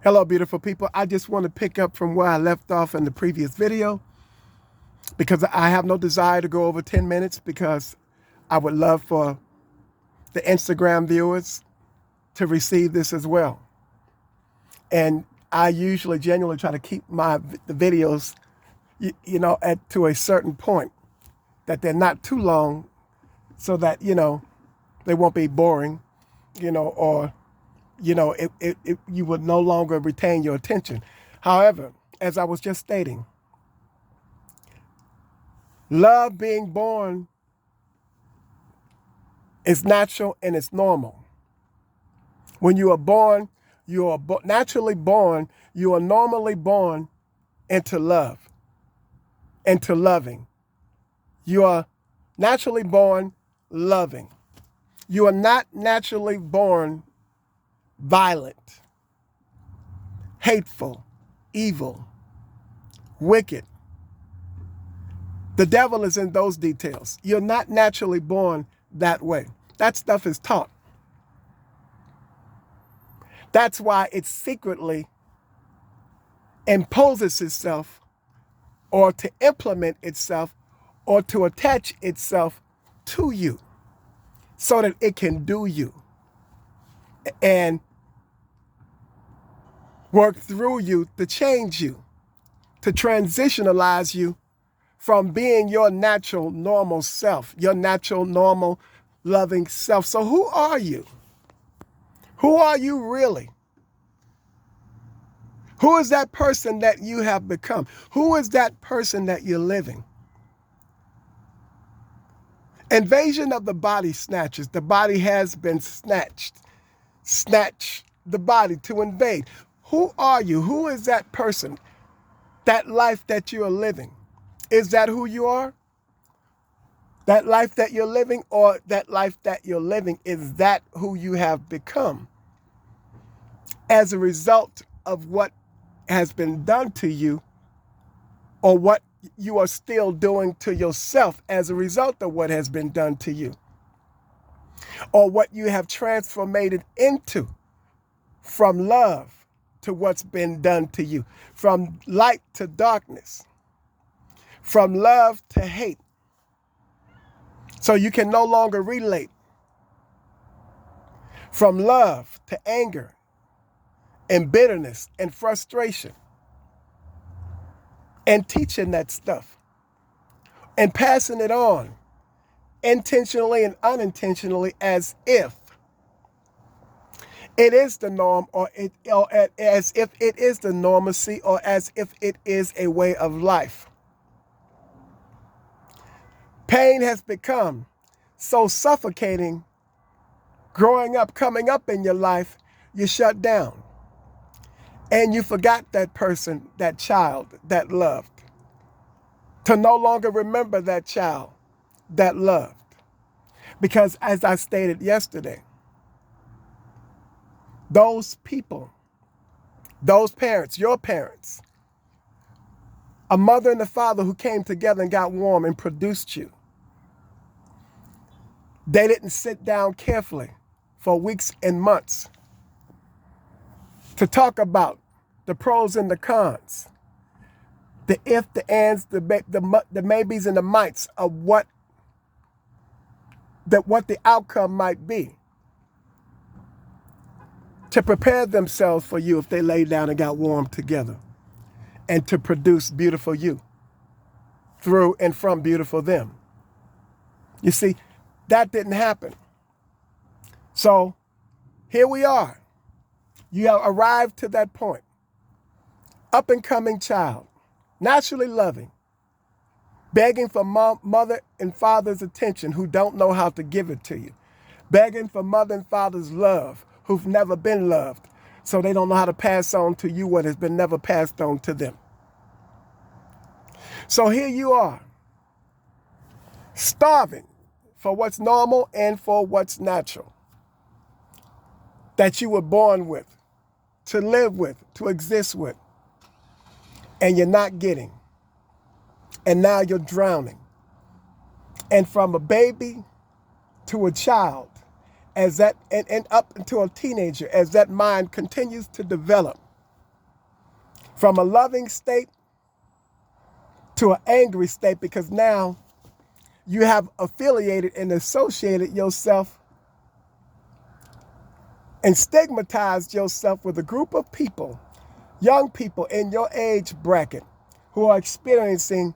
Hello, beautiful people. I just want to pick up from where I left off in the previous video because I have no desire to go over 10 minutes because I would love for the Instagram viewers to receive this as well. And I usually genuinely try to keep the videos, to a certain point that they're not too long so that, they won't be boring, or you would no longer retain your attention. However, as I was just stating, love being born is natural and it's normal. When you are born, you are naturally born, you are normally born into love, into loving. You are naturally born loving. You are not naturally born violent, hateful, evil, wicked. The devil is in those details. You're not naturally born that way. That stuff is taught. That's why it secretly imposes itself or to implement itself or to attach itself to you so that it can do you and work through you to change you, to transitionalize you from being your natural, normal self, your natural, normal, loving self. So who are you? Who are you really? Who is that person that you have become? Who is that person that you're living? Invasion of the body snatchers. The body has been snatched. Snatch the body to invade. Who are you? Who is that person? That life that you are living. Is that who you are? That life that you're living, or that life that you're living, is that who you have become as a result of what has been done to you, or what you are still doing to yourself as a result of what has been done to you, or what you have transformed into from love to what's been done to you, from light to darkness, from love to hate. So you can no longer relate. From love to anger and bitterness and frustration, and teaching that stuff and passing it on intentionally and unintentionally as if it is the norm, or as if it is the normacy, or as if it is a way of life. Pain has become so suffocating growing up, coming up in your life, you shut down. And you forgot that person, that child that loved. To no longer remember that child that loved. Because as I stated yesterday, those people, those parents, your parents, a mother and a father who came together and got warm and produced you, they didn't sit down carefully for weeks and months to talk about the pros and the cons, the if, the ands, the maybes and the mights of what the outcome might be, to prepare themselves for you if they laid down and got warm together, and to produce beautiful you through and from beautiful them. You see, that didn't happen. So here we are. You have arrived to that point. Up and coming child, naturally loving, begging for mother and father's attention who don't know how to give it to you, begging for mother and father's love who've never been loved, so they don't know how to pass on to you what has been never passed on to them. So here you are, starving for what's normal and for what's natural, that you were born with, to live with, to exist with, and you're not getting. And now you're drowning. And from a baby to a child, as that and up into a teenager, as that mind continues to develop, from a loving state to an angry state, because now you have affiliated and associated yourself and stigmatized yourself with a group of people, young people in your age bracket, who are experiencing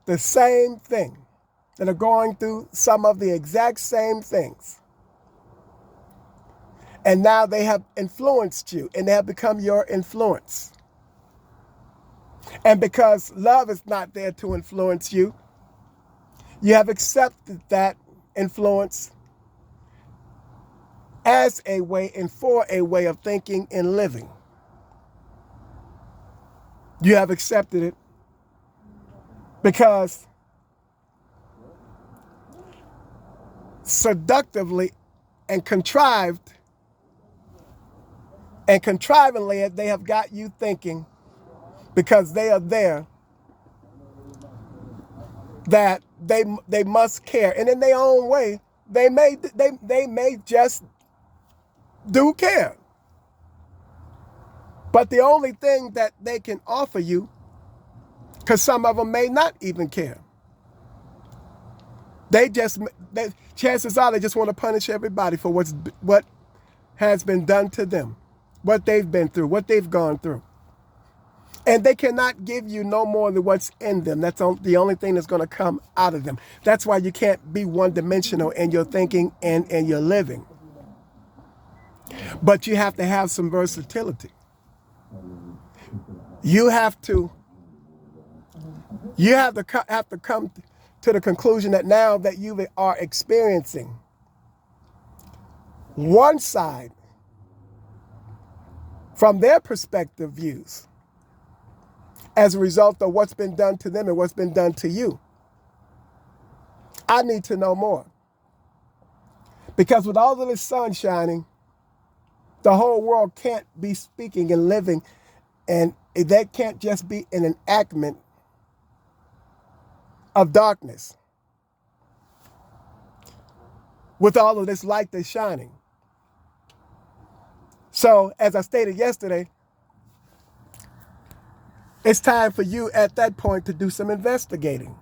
the same thing, that are going through some of the exact same things. And now they have influenced you, and they have become your influence. And because love is not there to influence you, you have accepted that influence as a way and for a way of thinking and living. You have accepted it because seductively and contrivingly they have got you thinking, because they are there, that they must care, and in their own way they may just do care. But the only thing that they can offer you, because some of them may not even care, chances are they just want to punish everybody for what has been done to them, what they've been through, what they've gone through. And they cannot give you no more than what's in them. That's the only thing that's going to come out of them. That's why you can't be one-dimensional in your thinking and your living. But you have to have some versatility. You have to come to the conclusion that now that you are experiencing one side from their perspective views as a result of what's been done to them and what's been done to you, I need to know more. Because with all of this sun shining, the whole world can't be speaking and living, and that can't just be an enactment of darkness. With all of this light that's shining. So, as I stated yesterday, it's time for you at that point to do some investigating,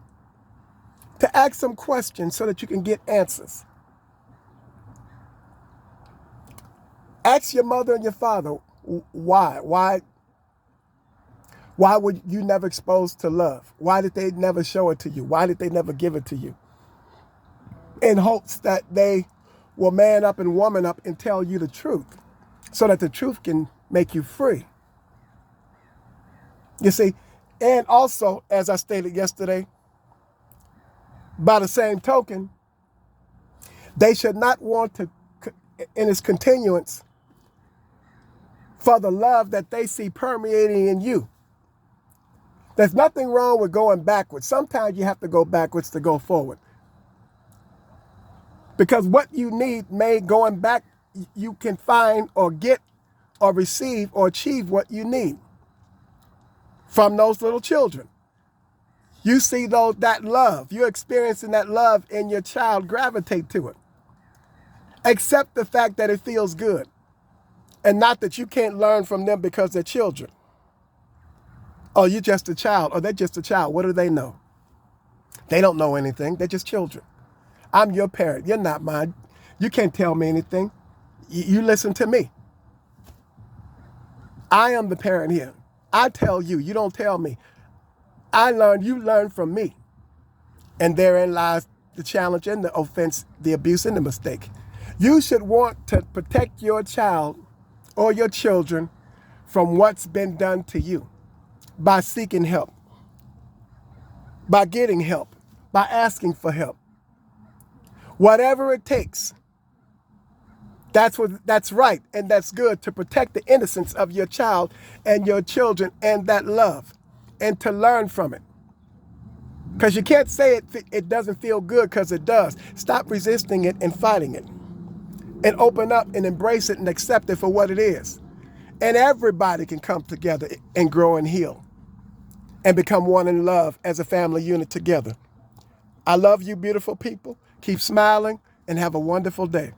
to ask some questions so that you can get answers. Ask your mother and your father, why? Why were you never exposed to love? Why did they never show it to you? Why did they never give it to you? In hopes that they will man up and woman up and tell you the truth, so that the truth can make you free. You see, and also, as I stated yesterday, by the same token, they should not want to, in its continuance, for the love that they see permeating in you. There's nothing wrong with going backwards. Sometimes you have to go backwards to go forward. Because what you need going back, you can find or get or receive or achieve what you need from those little children. You see that love, you're experiencing that love in your child, gravitate to it. Accept the fact that it feels good, and not that you can't learn from them because they're children. Oh, you're just a child, or they're just a child. What do they know? They don't know anything. They're just children. I'm your parent. You're not mine. You can't tell me anything. You listen to me. I am the parent here. I tell you, you don't tell me. I learn, you learn from me. And therein lies the challenge and the offense, the abuse and the mistake. You should want to protect your child or your children from what's been done to you by seeking help, by getting help, by asking for help. Whatever it takes. That's right, and that's good, to protect the innocence of your child and your children and that love, and to learn from it. Because you can't say it doesn't feel good, because it does. Stop resisting it and fighting it, and open up and embrace it and accept it for what it is. And everybody can come together and grow and heal and become one in love as a family unit together. I love you, beautiful people. Keep smiling and have a wonderful day.